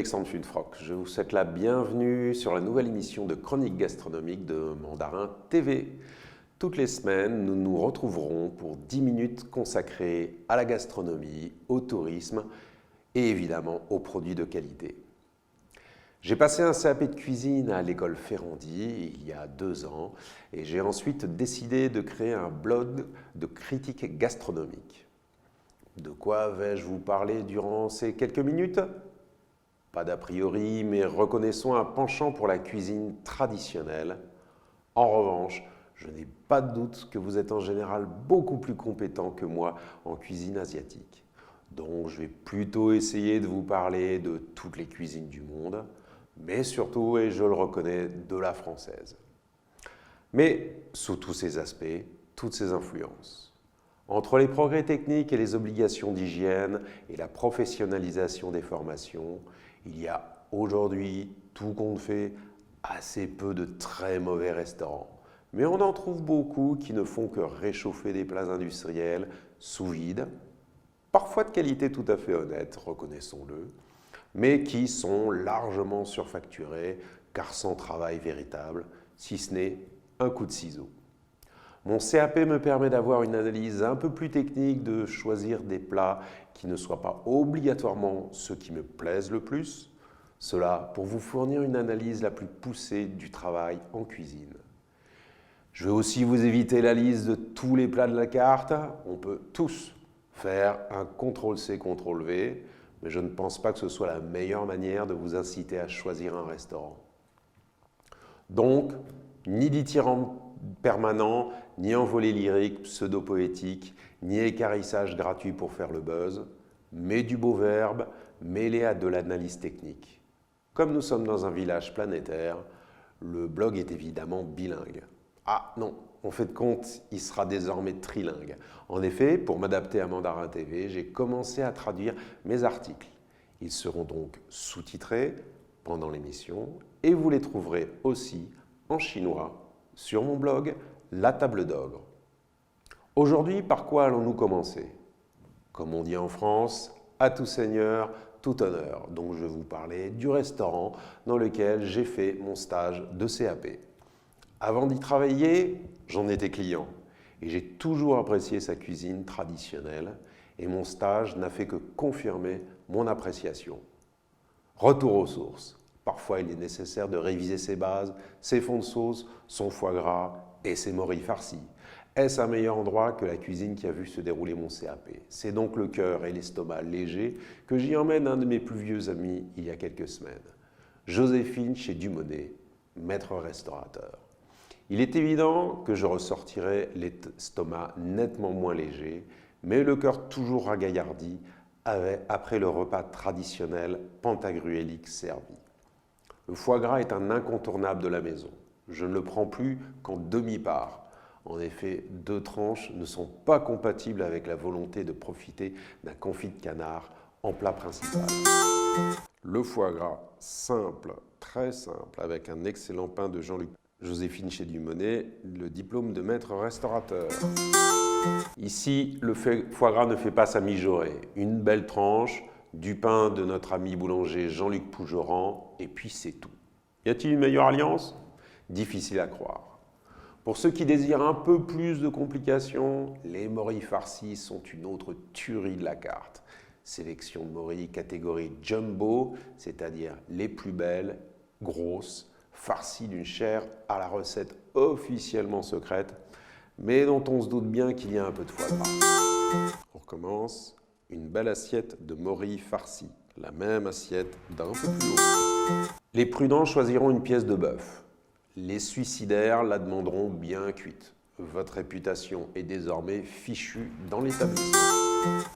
Alexandre Funfrock. Je vous souhaite la bienvenue sur la nouvelle émission de Chronique gastronomique de Mandarin TV. Toutes les semaines, nous nous retrouverons pour 10 minutes consacrées à la gastronomie, au tourisme et évidemment aux produits de qualité. J'ai passé un CAP de cuisine à l'école Ferrandi il y a 2 ans et j'ai ensuite décidé de créer un blog de critique gastronomique. De quoi vais-je vous parler durant ces quelques minutes ? Pas d'a priori, mais reconnaissons un penchant pour la cuisine traditionnelle. En revanche, je n'ai pas de doute que vous êtes en général beaucoup plus compétent que moi en cuisine asiatique. Donc je vais plutôt essayer de vous parler de toutes les cuisines du monde, mais surtout, et je le reconnais, de la française. Mais sous tous ces aspects, toutes ces influences. Entre les progrès techniques et les obligations d'hygiène et la professionnalisation des formations, il y a aujourd'hui, tout compte fait, assez peu de très mauvais restaurants. Mais on en trouve beaucoup qui ne font que réchauffer des plats industriels sous vide, parfois de qualité tout à fait honnête, reconnaissons-le, mais qui sont largement surfacturés car sans travail véritable, si ce n'est un coup de ciseau. Mon CAP me permet d'avoir une analyse un peu plus technique, de choisir des plats qui ne soient pas obligatoirement ceux qui me plaisent le plus. Cela pour vous fournir une analyse la plus poussée du travail en cuisine. Je vais aussi vous éviter la liste de tous les plats de la carte. On peut tous faire un CTRL-C, CTRL-V, mais je ne pense pas que ce soit la meilleure manière de vous inciter à choisir un restaurant. Donc, ni dithyrambe permanent, ni envolée lyrique, pseudo-poétique, ni équarrissage gratuit pour faire le buzz, mais du beau verbe mêlé à de l'analyse technique. Comme nous sommes dans un village planétaire, le blog est évidemment bilingue. Ah non, en fait de compte, il sera désormais trilingue. En effet, pour m'adapter à Mandarin TV, j'ai commencé à traduire mes articles. Ils seront donc sous-titrés pendant l'émission et vous les trouverez aussi en chinois sur mon blog La Table d'Ogre. Aujourd'hui, par quoi allons-nous commencer ? Comme on dit en France, à tout seigneur, tout honneur. Donc je vais vous parler du restaurant dans lequel j'ai fait mon stage de CAP. Avant d'y travailler, j'en étais client et j'ai toujours apprécié sa cuisine traditionnelle et mon stage n'a fait que confirmer mon appréciation. Retour aux sources. Parfois, il est nécessaire de réviser ses bases, ses fonds de sauce, son foie gras et ses morilles farcies. Est-ce un meilleur endroit que la cuisine qui a vu se dérouler mon CAP? C'est donc le cœur et l'estomac légers que j'y emmène un de mes plus vieux amis il y a quelques semaines. Joséphine chez Dumonet, maître restaurateur. Il est évident que je ressortirai l'estomac nettement moins léger, mais le cœur toujours ragaillardi après le repas traditionnel pantagruélique servi. Le foie gras est un incontournable de la maison. Je ne le prends plus qu'en demi-part. En effet, 2 tranches ne sont pas compatibles avec la volonté de profiter d'un confit de canard en plat principal. Le foie gras, simple, très simple, avec un excellent pain de Jean-Luc. Joséphine chez Dumonet, le diplôme de maître restaurateur. Ici, le foie gras ne fait pas sa mijaurée. Une belle tranche, du pain de notre ami boulanger Jean-Luc Pougeran, et puis c'est tout. Y a-t-il une meilleure alliance? Difficile à croire. Pour ceux qui désirent un peu plus de complications, les morilles farcies sont une autre tuerie de la carte. Sélection de morilles catégorie jumbo, c'est-à-dire les plus belles, grosses, farcies d'une chair à la recette officiellement secrète, mais dont on se doute bien qu'il y a un peu de foie gras. On recommence. Une belle assiette de morilles farcies, la même assiette d'un peu plus haut. Les prudents choisiront une pièce de bœuf. Les suicidaires la demanderont bien cuite. Votre réputation est désormais fichue dans l'établissement.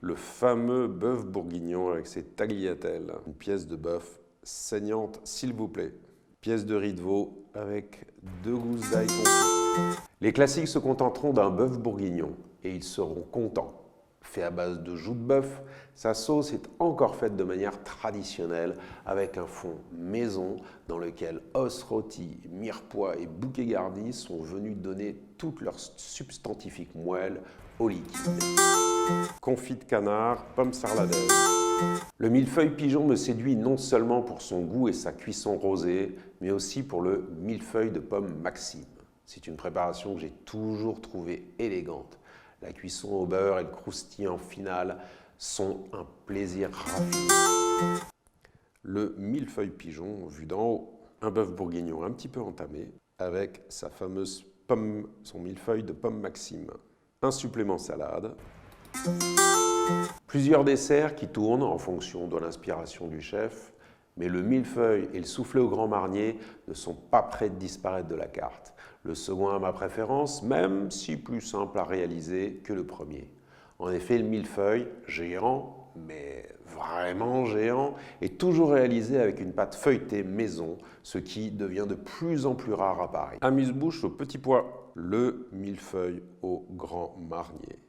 Le fameux bœuf bourguignon avec ses tagliatelles. Une pièce de bœuf saignante, s'il vous plaît. Pièce de riz de veau avec 2 gousses d'ail confit. Les classiques se contenteront d'un bœuf bourguignon et ils seront contents. Fait à base de joues de bœuf, sa sauce est encore faite de manière traditionnelle avec un fond maison dans lequel os rôtis, mirepoix et bouquet garni sont venus donner toute leur substantifique moelle au liquide. Confit de canard, pommes sarladaises. Le millefeuille pigeon me séduit non seulement pour son goût et sa cuisson rosée, mais aussi pour le millefeuille de pomme Maxime. C'est une préparation que j'ai toujours trouvée élégante. La cuisson au beurre et le croustillant final sont un plaisir raffiné. Le millefeuille pigeon, vu d'en haut, un bœuf bourguignon un petit peu entamé, avec sa fameuse pomme, son millefeuille de pomme Maxime. Un supplément salade. Plusieurs desserts qui tournent en fonction de l'inspiration du chef, mais le millefeuille et le soufflé au Grand Marnier ne sont pas prêts de disparaître de la carte. Le second a ma préférence, même si plus simple à réaliser que le premier. En effet, le millefeuille, géant, mais vraiment géant, est toujours réalisé avec une pâte feuilletée maison, ce qui devient de plus en plus rare à Paris. Amuse-bouche au petit pois, le millefeuille au Grand Marnier.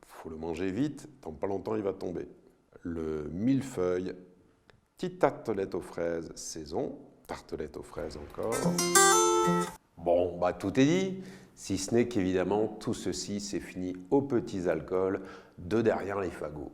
Faut le manger vite, dans pas longtemps il va tomber. Le millefeuille, petite tartelette aux fraises saison, tartelette aux fraises encore. Bon, bah tout est dit, si ce n'est qu'évidemment tout ceci c'est fini aux petits alcools de derrière les fagots.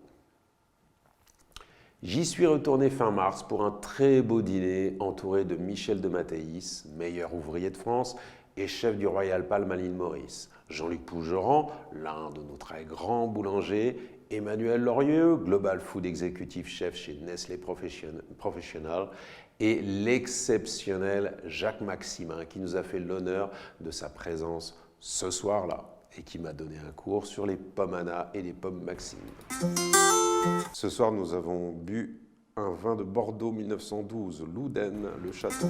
J'y suis retourné fin mars pour un très beau dîner entouré de Michel de Matthéis, meilleur ouvrier de France et chef du Royal Palm à l'île Maurice, Jean-Luc Pougeran, l'un de nos très grands boulangers, Emmanuel Lorieux, Global Food Executive Chef chez Nestlé Professional, et l'exceptionnel Jacques Maximin qui nous a fait l'honneur de sa présence ce soir-là et qui m'a donné un cours sur les pommes Anna et les pommes Maxime. Ce soir, nous avons bu un vin de Bordeaux 1912, Louden, le château.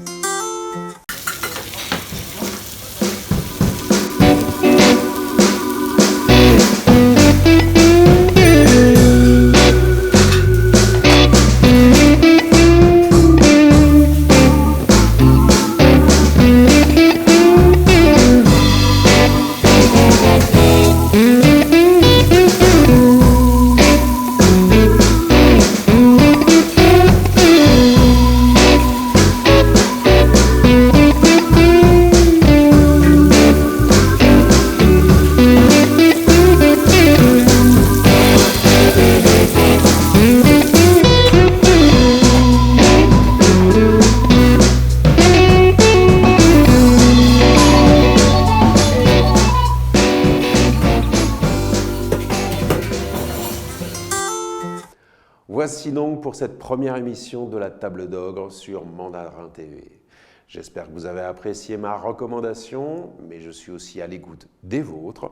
Voici donc pour cette première émission de la Table d'Ogre sur Mandarin TV. J'espère que vous avez apprécié ma recommandation, mais je suis aussi à l'écoute des vôtres.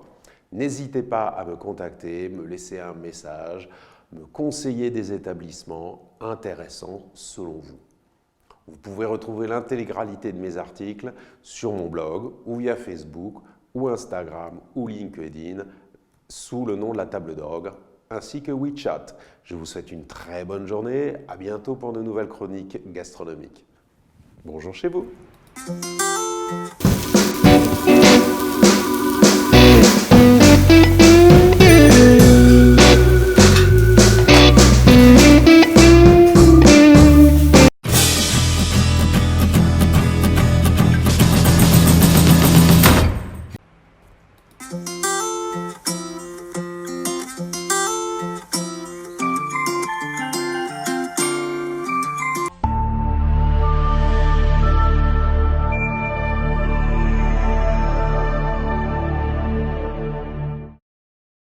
N'hésitez pas à me contacter, me laisser un message, me conseiller des établissements intéressants selon vous. Vous pouvez retrouver l'intégralité de mes articles sur mon blog ou via Facebook ou Instagram ou LinkedIn sous le nom de la Table d'Ogre, ainsi que WeChat. Je vous souhaite une très bonne journée, à bientôt pour de nouvelles chroniques gastronomiques. Bonjour chez vous.